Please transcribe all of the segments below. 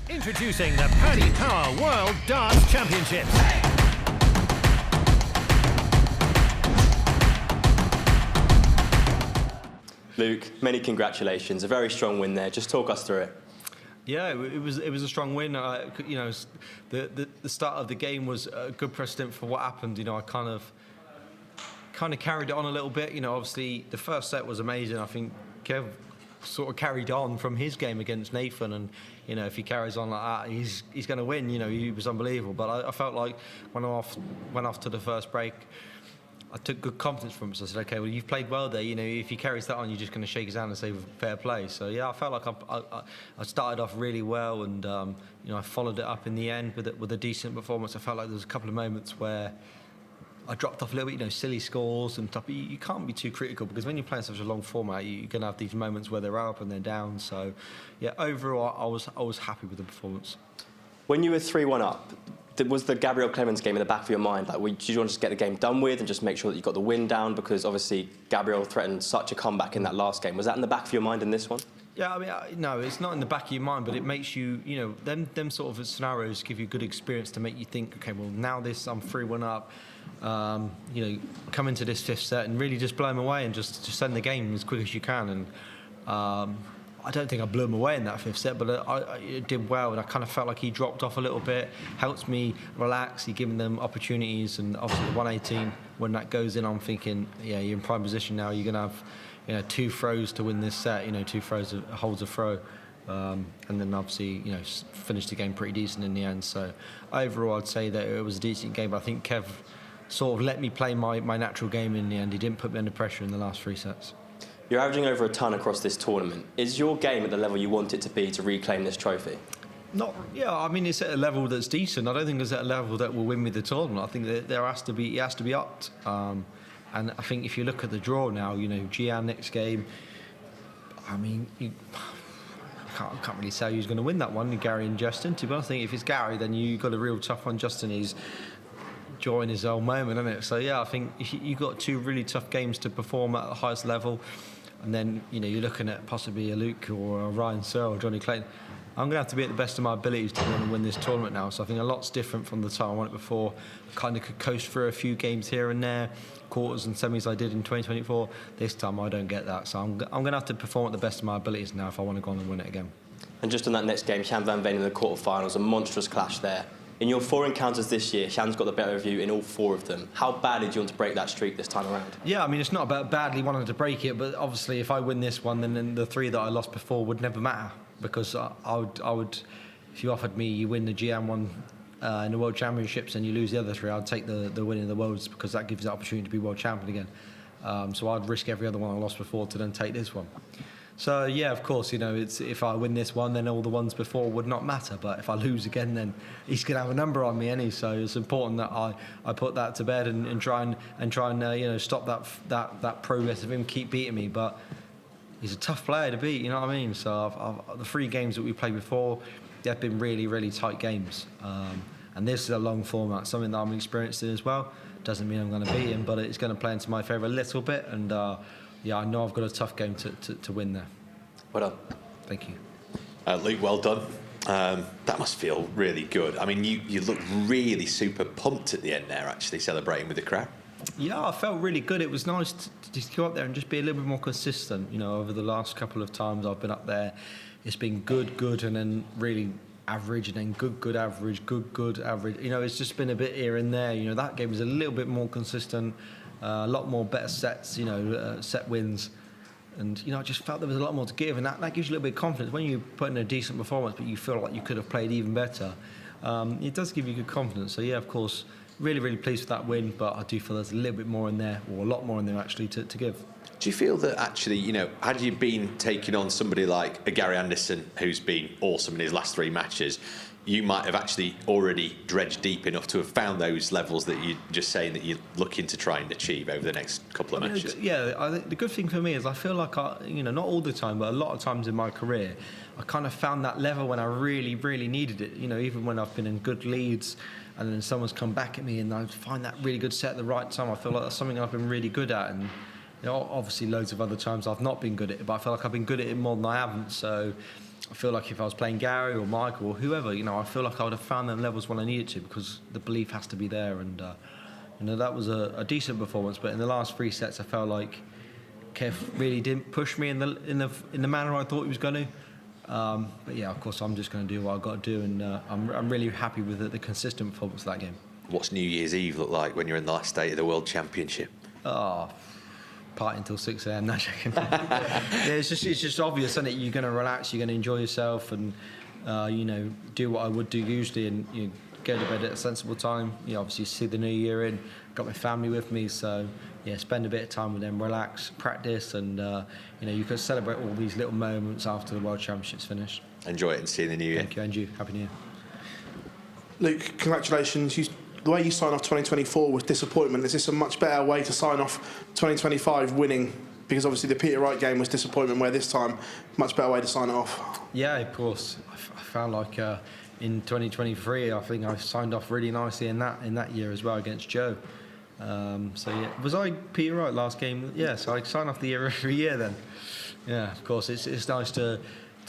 Introducing the Paddy Power World Darts Championship. Luke, many congratulations. A very strong win there. Just talk us through it. Yeah, it was a strong win. You know, the start of the game was a good precedent for what happened. You know, I kind of carried it on a little bit. You know, obviously the first set was amazing. I think Kev sort of carried on from his game against Nathan, and you know, if he carries on like that, he's going to win. You know, he was unbelievable. But I felt like when I went off to the first break, I took good confidence from him. So I said, okay, well, you've played well there. You know, if he carries that on, you're just going to shake his hand and say fair play. So yeah, I felt like I started off really well, and you know, I followed it up in the end with a decent performance. I felt like there was a couple of moments where I dropped off a little bit, you know, silly scores and stuff. But you can't be too critical, because when you're playing such a long format, you're going to have these moments where they're up and they're down. So yeah, overall, I was happy with the performance. When you were 3-1 up, was the Gabriel Clemens game in the back of your mind? Like, did you want to just get the game done with and just make sure that you got the win down? Because obviously Gabriel threatened such a comeback in that last game. Was that in the back of your mind in this one? Yeah, I mean, no, it's not in the back of your mind, but it makes you, you know, them sort of scenarios give you good experience to make you think, okay, well, now I'm 3-1 up. You know, come into this fifth set and really just blow him away and just send the game as quick as you can. And I don't think I blew him away in that fifth set, but I did well, and I kind of felt like he dropped off a little bit, helped me relax. He given them opportunities, and obviously the 118, when that goes in, I'm thinking, yeah, you're in prime position now. You're going to have, you know, 2 throws to win this set. You know, 2 throws holds a throw. And then obviously, you know, finished the game pretty decent in the end. So overall, I'd say that it was a decent game. But I think Kev sort of let me play my natural game in the end. He didn't put me under pressure in the last 3 sets. You're averaging over a ton across this tournament. Is your game at the level you want it to be to reclaim this trophy? Yeah, I mean, it's at a level that's decent. I don't think it's at a level that will win me the tournament. I think that it has to be upped. And I think if you look at the draw now, you know, Gian next game, I mean, I can't really say who's going to win that one, Gary and Justin. To be honest, I think if it's Gary, then you've got a real tough one. Justin is enjoying his own moment, isn't it? So yeah, I think you've got 2 really tough games to perform at the highest level. And then, you know, you're looking at possibly a Luke or a Ryan Searle or Johnny Clayton. I'm going to have to be at the best of my abilities to want to win this tournament now. So I think a lot's different from the time I won it before. Kind of could coast through a few games here and there, quarters and semis I did in 2024. This time I don't get that. So I'm going to have to perform at the best of my abilities now if I want to go on and win it again. And just on that next game, Shan Van Veen in the quarterfinals, a monstrous clash there. In your 4 encounters this year, Shan's got the better of you in all 4 of them. How badly do you want to break that streak this time around? Yeah, I mean, it's not about badly wanting to break it, but obviously if I win this one, then the 3 that I lost before would never matter, because I would, if you offered me, you win the GM one in the World Championships and you lose the other 3, I'd take the win in the Worlds, because that gives the opportunity to be World Champion again. So I'd risk every other one I lost before to then take this one. So yeah, of course, you know, it's if I win this one, then all the ones before would not matter. But if I lose again, then he's going to have a number on me, any. So it's important that I put that to bed and try and you know, stop that progress of him keep beating me. But he's a tough player to beat, you know what I mean? So the 3 games that we played before, they've been really, really tight games. And this is a long format, something that I'm experienced in as well. Doesn't mean I'm going to beat him, but it's going to play into my favour a little bit. And yeah, I know I've got a tough game to win there. Well done. Thank you. Luke, well done. That must feel really good. I mean, you look really super pumped at the end there, actually, celebrating with the crowd. Yeah, I felt really good. It was nice to just go up there and just be a little bit more consistent. You know, over the last couple of times I've been up there, it's been good, and then really average, and then good, average, good, average. You know, it's just been a bit here and there. You know, that game was a little bit more consistent. A lot more better sets, you know, set wins. And, you know, I just felt there was a lot more to give, and that gives you a little bit of confidence. When you put in a decent performance, but you feel like you could have played even better, it does give you good confidence. So, yeah, of course, really, really pleased with that win, but I do feel there's a little bit more in there, or a lot more in there, actually, to give. Do you feel that, actually, you know, had you been taking on somebody like a Gary Anderson, who's been awesome in his last 3 matches, you might have actually already dredged deep enough to have found those levels that you're just saying that you're looking to try and achieve over the next couple of matches? Yeah, I think the good thing for me is I feel like you know, not all the time, but a lot of times in my career, I kind of found that level when I really, really needed it. You know, even when I've been in good leads and then someone's come back at me and I find that really good set at the right time, I feel like that's something I've been really good at. And, you know, obviously loads of other times I've not been good at it, but I feel like I've been good at it more than I haven't. So I feel like if I was playing Gary or Michael or whoever, I feel like I would have found them levels when I needed to, because the belief has to be there. And that was a decent performance. But in the last 3 sets, I felt like Kev really didn't push me in the manner I thought he was going to. But yeah, of course, I'm just going to do what I've got to do, and I'm really happy with the consistent performance of that game. What's New Year's Eve look like when you're in the last day of the World Championship? Oh, party until 6 a.m. No, joking. Yeah, it's just obvious, isn't it? You're going to relax, you're going to enjoy yourself, and do what I would do usually, and go to bed at a sensible time. Obviously see the new year in. Got my family with me, so yeah, spend a bit of time with them, relax, practice, and you can celebrate all these little moments after the World Championships finished. Enjoy it and see you in the new year. Thank you, and you. Happy New Year. Luke, congratulations. The way you signed off 2024 was disappointment. Is this a much better way to sign off 2025 winning? Because obviously the Peter Wright game was disappointment, where this time, much better way to sign it off. Yeah, of course. I found like in 2023, I think I signed off really nicely in that year as well against Joe. So yeah, was I Peter Wright last game? Yeah, so I sign off the year every year then. Yeah, of course, it's nice to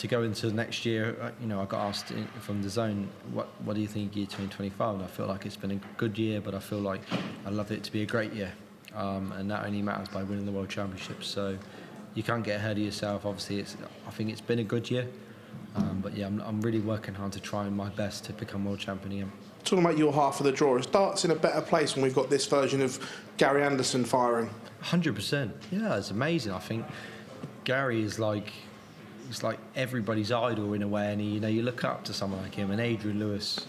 go into next year. I got asked from the zone, what do you think year 2025? And I feel like it's been a good year, but I feel like I'd love it to be a great year. And that only matters by winning the World Championship. So you can't get ahead of yourself. Obviously, I think it's been a good year. But yeah, I'm really working hard to try my best to become world champion again. Talking about your half of the draw, is darts in a better place when we've got this version of Gary Anderson firing? 100%. Yeah, it's amazing. I think Gary is like, it's like everybody's idol in a way, and you look up to someone like him, and Adrian Lewis,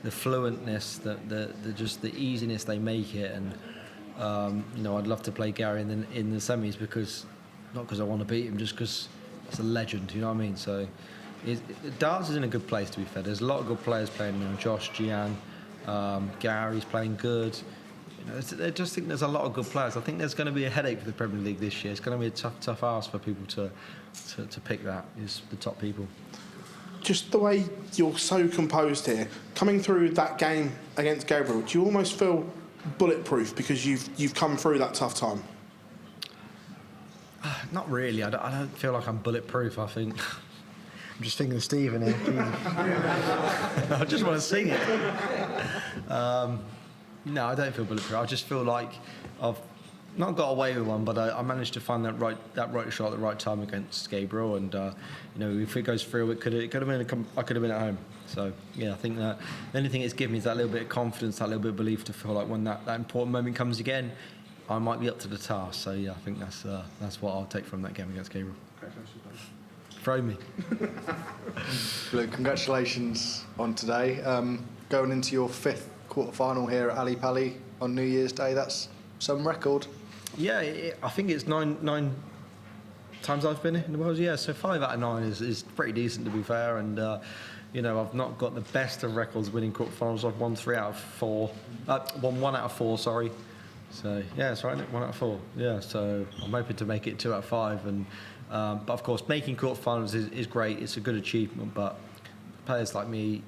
the fluentness, the just the easiness they make it, and I'd love to play Gary in the semis, because not because I want to beat him, just because it's a legend. You know what I mean? So darts is in a good place, to be fair. There's a lot of good players playing now. Josh, Gian, Gary's playing good. I just think there's a lot of good players. I think there's going to be a headache for the Premier League this year. It's going to be a tough ask for people to pick that, is the top people. Just the way you're so composed here, coming through that game against Gabriel, do you almost feel bulletproof because you've come through that tough time? Not really. I don't feel like I'm bulletproof. I think I'm just thinking of Stephen here. I just want to sing it. No, I don't feel bulletproof. I just feel like I've not got away with one, but I managed to find that right shot at the right time against Gabriel, and if it goes through, it could have been I could have been at home. So yeah, I think that the only thing it's given me is that little bit of confidence, that little bit of belief to feel like when that important moment comes again, I might be up to the task. So yeah, I think that's what I'll take from that game against Gabriel. Throw me. Luke, congratulations on today. Going into your 5th quarter-final here at Ali Pali on New Year's Day, that's some record. Yeah, I think it's nine times I've been in the world. Yeah, so 5 out of 9 is pretty decent, to be fair. And I've not got the best of records winning quarterfinals. I've won 3 out of 4. Won 1 out of 4. Sorry. So yeah, that's right. 1 out of 4. Yeah. So I'm hoping to make it 2 out of 5. And but of course, making quarterfinals is great. It's a good achievement. But players like me,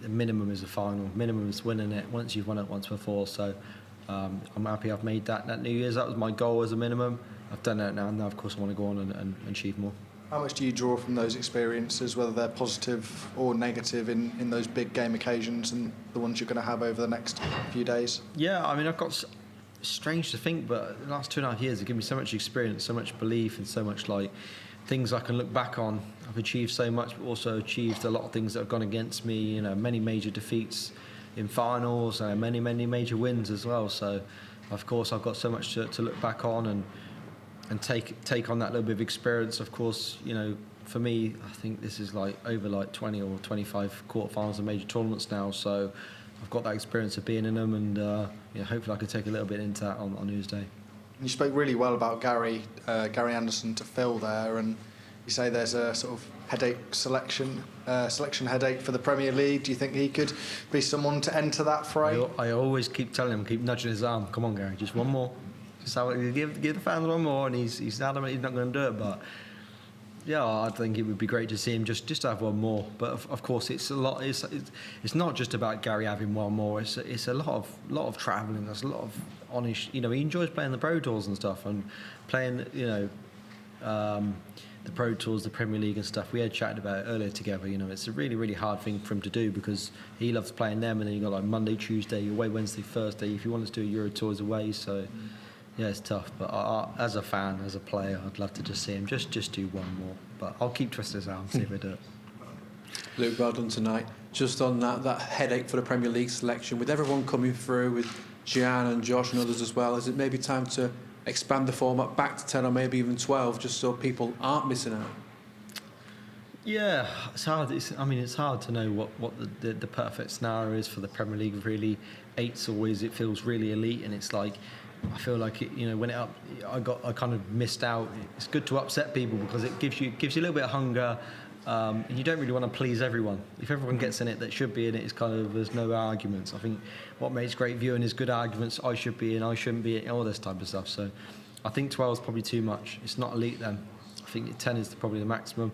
the minimum is a final. Minimum is winning it once you've won it once before. So I'm happy I've made that New Year's. That was my goal as a minimum. I've done that now, and now of course I want to go on and achieve more. How much do you draw from those experiences, whether they're positive or negative, in those big game occasions and the ones you're going to have over the next few days? Yeah, I mean, I've got, strange to think, but the last 2.5 years have given me so much experience, so much belief, and so much things I can look back on. I've achieved so much, but also achieved a lot of things that have gone against me. Many major defeats in finals, and many major wins as well. So, of course, I've got so much to look back on and take on that little bit of experience. Of course, for me, I think this is over 20 or 25 quarterfinals and major tournaments now. So, I've got that experience of being in them, and hopefully I can take a little bit into that on New Year's Day. You spoke really well about Gary Anderson to Phil there, and you say there's a sort of selection headache for the Premier League. Do you think he could be someone to enter that fray? I always keep telling him, keep nudging his arm. Come on, Gary, just one more. Just give the fans one more, and he's adamant he's not going to do it. But yeah, I think it would be great to see him just to have one more. But of course, it's a lot. It's not just about Gary having one more. It's a lot of travelling. There's a lot of honest. He enjoys playing the Pro Tours and stuff, and playing the Pro Tours, the Premier League and stuff. We had chatted about it earlier together. You know, it's a really, really hard thing for him to do because he loves playing them, and then you got like Monday, Tuesday, you're away Wednesday, Thursday. If you want to do a Euro Tours away, so yeah, it's tough. But as a fan, as a player, I'd love to just see him just do one more. But I'll keep twisting his arm and see if I do it. Luke, well done tonight. Just on that headache for the Premier League selection, with everyone coming through, with Gian and Josh and others as well, is it maybe time to expand the format back to 10 or maybe even 12, just so people aren't missing out? Yeah, it's hard. It's hard to know what the perfect scenario is for the Premier League. Really, 8's always, it feels really elite, and it's like, I feel like it, you know, when I kind of missed out. It's good to upset people because it gives you a little bit of hunger, and you don't really want to please everyone. If everyone gets in it that should be in it, it's kind of, there's no arguments. I think what makes great viewing is good arguments. I should be in, I shouldn't be in, all this type of stuff. So I think 12 is probably too much. It's not elite then. I think 10 is probably the maximum.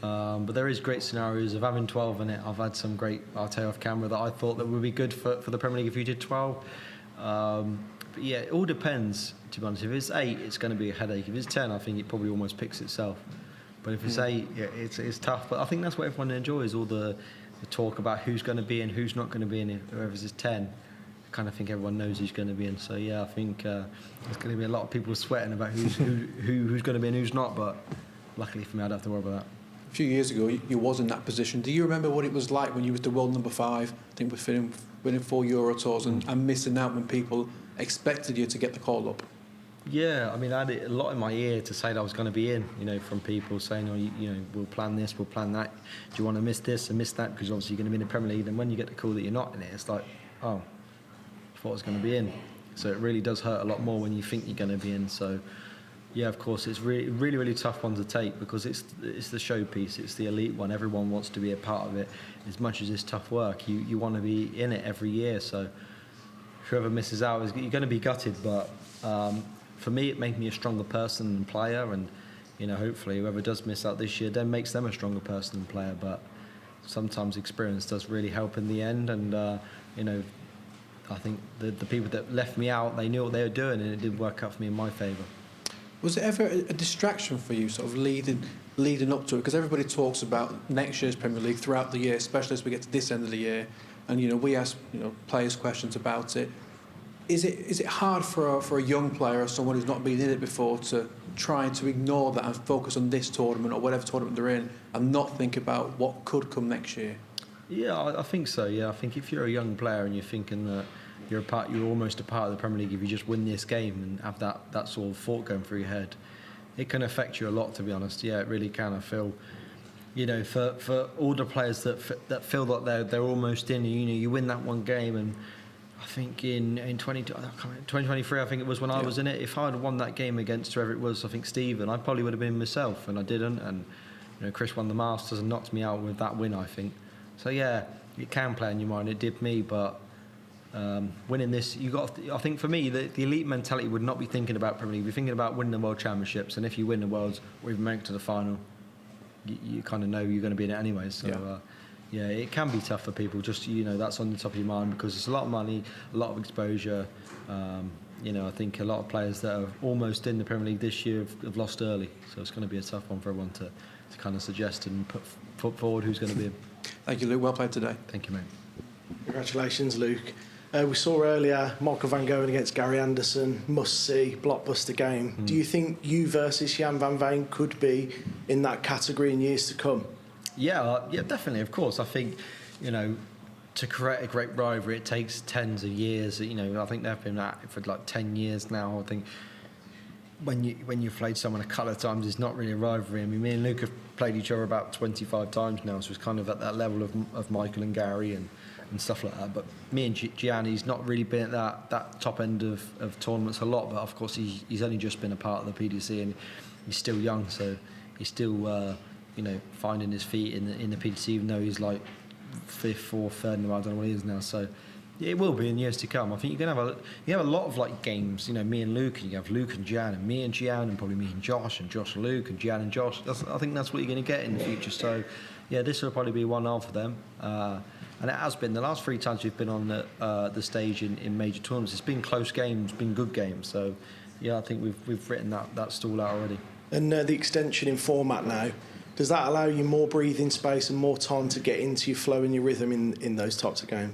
But there is great scenarios of having 12 in it. I've had some great, I'll tell you off camera, that I thought that would be good for the Premier League if you did 12. But yeah, it all depends, to be honest. If it's 8, it's going to be a headache. If it's 10, I think it probably almost picks itself. But if it's 8, yeah, it's tough. But I think that's what everyone enjoys, all the talk about who's going to be in, who's not going to be in. Whoever's is 10, I kind of think everyone knows who's going to be in. So yeah, I think there's going to be a lot of people sweating about who's going to be in, who's not. But luckily for me, I don't have to worry about that. A few years ago, you was in that position. Do you remember what it was like when you was the world number 5? I think with winning 4 Euro Tours and missing out when people expected you to get the call up? Yeah, I mean, I had it a lot in my ear to say that I was going to be in, you know, from people saying, oh, you know, we'll plan this, we'll plan that. Do you want to miss this and miss that? Because obviously you're going to be in the Premier League. And when you get the call that you're not in it, it's like, oh, I thought I was going to be in. So it really does hurt a lot more when you think you're going to be in. So, yeah, of course, it's really, really, really tough one to take because it's the showpiece, it's the elite one. Everyone wants to be a part of it. As much as it's tough work, you want to be in it every year. So whoever misses out, you're going to be gutted. But for me, it made me a stronger person and player. And, you know, hopefully whoever does miss out this year then makes them a stronger person and player. But sometimes experience does really help in the end. And, you know, I think the people that left me out, they knew what they were doing and it did work out for me in my favour. Was it ever a distraction for you, sort of leading up to it? Because everybody talks about next year's Premier League throughout the year, especially as we get to this end of the year. And, you know, we ask, you know, players questions about it. Is it hard for a young player or someone who's not been in it before to try to ignore that and focus on this tournament or whatever tournament they're in and not think about what could come next year? Yeah, I think so. Yeah, I think if you're a young player and you're thinking that you're almost a part of the Premier League if you just win this game and have that sort of thought going through your head, it can affect you a lot, to be honest. Yeah, it really can. I feel, you know, for all the players that feel that they're almost in, you know, you win that one game, and I think in 2023, I think it was when I was in it, if I had won that game against whoever it was, I think Stephen, I probably would have been myself, and I didn't, and, you know, Chris won the Masters and knocked me out with that win, I think. So yeah, it can play in your mind. It did me, but winning this, I think for me, the elite mentality would not be thinking about Premier League. We're thinking about winning the World Championships, and if you win the Worlds or even make it to the final, you kind of know you're going to be in it anyway. So yeah, it can be tough for people. Just, you know, that's on the top of your mind because it's a lot of money, a lot of exposure. You know, I think a lot of players that are almost in the Premier League this year have lost early, so it's going to be a tough one for everyone to kind of suggest and put forward who's going to be in. Thank you, Luke. Well played today. Thank you, mate. Congratulations, Luke. We saw earlier Michael van Gerwen against Gary Anderson, must-see, blockbuster game. Do you think you versus Jan van Veen could be in that category in years to come? Yeah, definitely, of course. I think, you know, to create a great rivalry, it takes tens of years. You know, I think they've been at it for like 10 years now. I think when you've played someone a couple of times, it's not really a rivalry. I mean, me and Luke have played each other about 25 times now, so it's kind of at that level of Michael and Gary and stuff like that. But me and Gianni's not really been at that top end of tournaments a lot, but of course he's only just been a part of the PDC and he's still young, so he's still you know, finding his feet in the PDC, even though he's like 5th, 4th, 3rd, I don't know what he is now. So yeah, it will be in years to come. I think you're gonna have a lot of like games, you know, me and Luke, and you have Luke and Gian, and me and Gian, and probably me and Josh and Luke, and Gian and Josh. I think that's what you're going to get in the future. So yeah, this will probably be one of them. And it has been the last 3 times we've been on the stage in major tournaments. It's been close games, been good games. So yeah, I think we've written that stall out already. And the extension in format now, does that allow you more breathing space and more time to get into your flow and your rhythm in those types of games?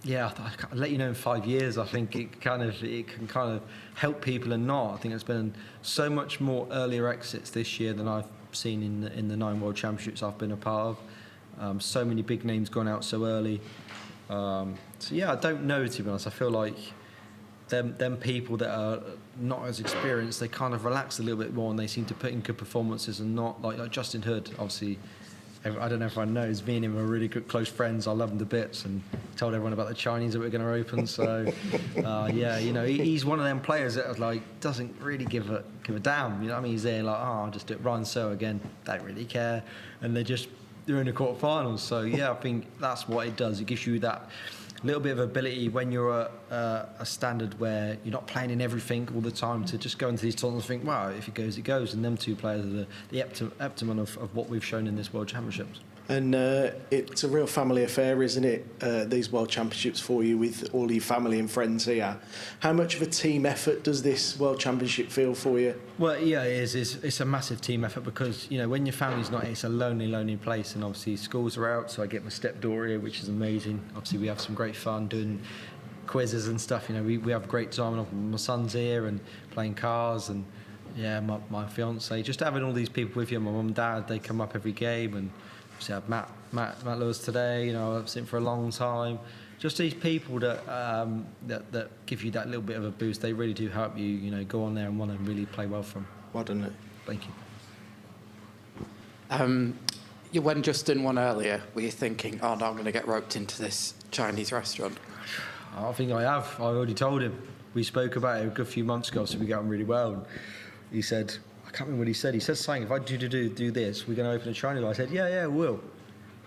Yeah, I'll let you know in 5 years. I think it can kind of help people and not. I think there's been so much more earlier exits this year than I've seen in the 9 World Championships I've been a part of. So many big names gone out so early. So yeah, I don't know, to be honest. I feel like them people that are not as experienced, they kind of relax a little bit more and they seem to put in good performances, and not like Justin Hood, obviously. I don't know if everyone knows, me and him are really good close friends. I love him to bits, and told everyone about the Chinese that we're going to open. So, yeah, you know, he's one of them players that like doesn't really give a damn. You know what I mean? He's there like, I'll just do it. Ryan So again, don't really care, and they're in the quarterfinals. So yeah, I think that's what it does. It gives you that little bit of ability when you're a standard where you're not playing in everything all the time, to just go into these tournaments and think, wow, if it goes, it goes. And them two players are the epitome of what we've shown in this World Championships. And it's a real family affair, isn't it, these World Championships for you, with all your family and friends here. How much of a team effort does this World Championship feel for you? Well, yeah, it is. It's a massive team effort because, you know, when your family's not here, it's a lonely, lonely place. And obviously schools are out, so I get my stepdaughter here, which is amazing. Obviously we have some great fun doing quizzes and stuff. You know, we have a great time. And my son's here and playing cars, and yeah, my fiance. Just having all these people with you, my mum and dad, they come up every game, and obviously I had Matt Lewis today. You know, I've seen for a long time. Just these people that give you that little bit of a boost. They really do help you. You know, go on there and want to really play well for them. Well done, Nick. Thank you. When Justin won earlier, were you thinking, oh no, I'm going to get roped into this Chinese restaurant? I think I have. I already told him. We spoke about it a good few months ago, so we got on really well. And he said, I can't remember what he said. He said something, if I do this, we're going to open a Chinese. I said, yeah, we'll.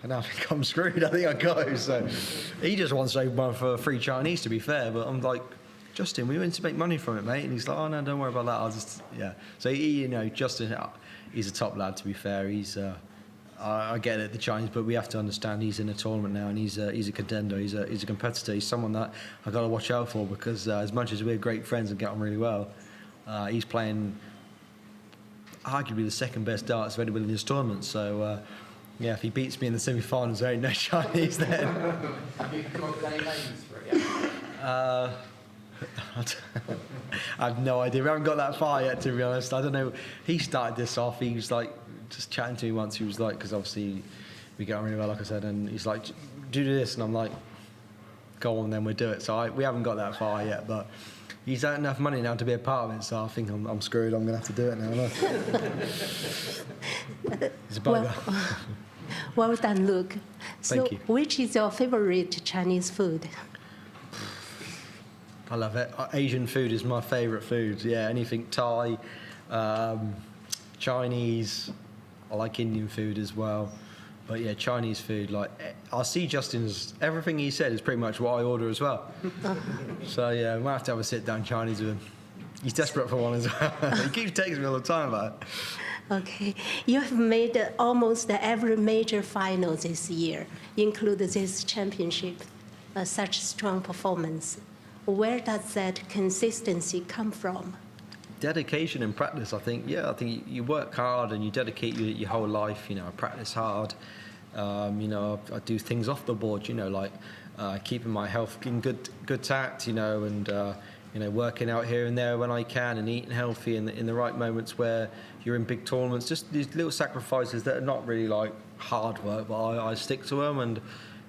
And I think I'm screwed. I think I go. So he just wants to open one for free Chinese, to be fair. But I'm like, Justin, we went to make money from it, mate. And he's like, oh no, don't worry about that. I'll just, yeah. So you know, Justin, he's a top lad, to be fair. He's, I get it, the Chinese, but we have to understand he's in a tournament now, and he's a contender. He's a competitor. He's someone that I've got to watch out for, because as much as we're great friends and get on really well, he's playing arguably the second best darts of anybody in this tournament. So yeah, if he beats me in the semi-finals, there ain't no Chinese then. Have you come up with any names for it yet? I have no idea. We haven't got that far yet, to be honest. I don't know. He started this off. He was like just chatting to me once. He was like, because obviously we get on really well, like I said, and he's like, do this, and I'm like, go on, then we'll do it. So we haven't got that far yet, but he's had enough money now to be a part of it. So I think I'm screwed. I'm going to have to do it now. It's a bugger. Well done, Luke. Thank you. Which is your favorite Chinese food? I love it. Asian food is my favourite food. Yeah, anything Thai, Chinese. I like Indian food as well. But yeah, Chinese food, like, I see Justin's, everything he said is pretty much what I order as well. So yeah, we might have to have a sit-down Chinese with him. He's desperate for one as well. He keeps texting me all the time about it. Okay. You have made almost every major final this year, including this championship, such strong performance. Where does that consistency come from? Dedication and practice, I think. Yeah, I think you work hard and you dedicate your whole life. You know, I practice hard. You know, I do things off the board. You know, like keeping my health in good tact. You know, and you know, working out here and there when I can, and eating healthy in the right moments where you're in big tournaments. Just these little sacrifices that are not really like hard work, but I stick to them. And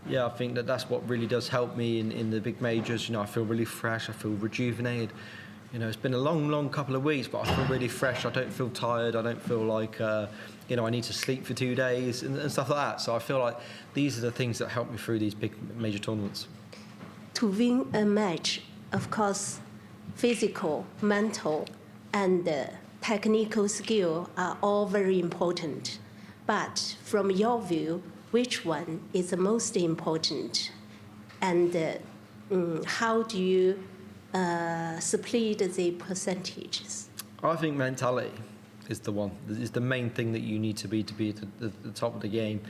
yeah, I think that's what really does help me in the big majors. You know, I feel really fresh. I feel rejuvenated. You know, it's been a long couple of weeks, but I feel really fresh. I don't feel tired. I don't feel like, you know, I need to sleep for 2 days and stuff like that. So I feel like these are the things that help me through these big major tournaments. To win a match, of course, physical, mental, and technical skill are all very important. But from your view, which one is the most important? And how do you split the percentages? I think mentality is the main thing that you need to be at the top of the game.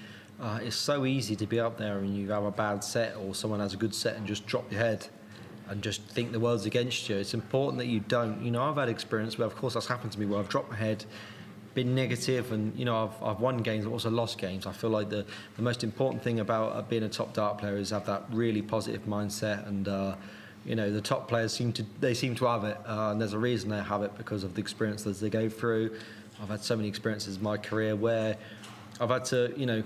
It's so easy to be up there and you have a bad set, or someone has a good set and just drop your head. and just think the world's against you. It's important that you don't. You know, I've had experience where, of course, that's happened to me, where I've dropped my head, been negative, and you know, I've won games but also lost games. I feel like the most important thing about being a top dart player is have that really positive mindset, and you know, the top players seem to have it, and there's a reason they have it, because of the experiences they go through. I've had so many experiences in my career where I've had to, you know,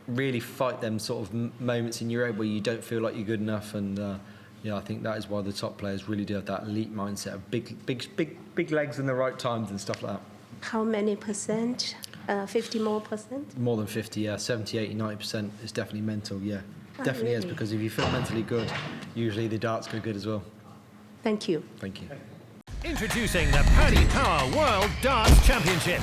really fight them sort of moments in your head where you don't feel like you're good enough, and yeah, I think that is why the top players really do have that elite mindset of big legs in the right times and stuff like that. How many percent? 50 more percent? More than 50, yeah. 70, 80, 90% is definitely mental, yeah. Oh, Definitely is, really? because if you feel mentally good, usually the darts go good as well. Thank you. Thank you. Introducing the Paddy Power World Darts Championship.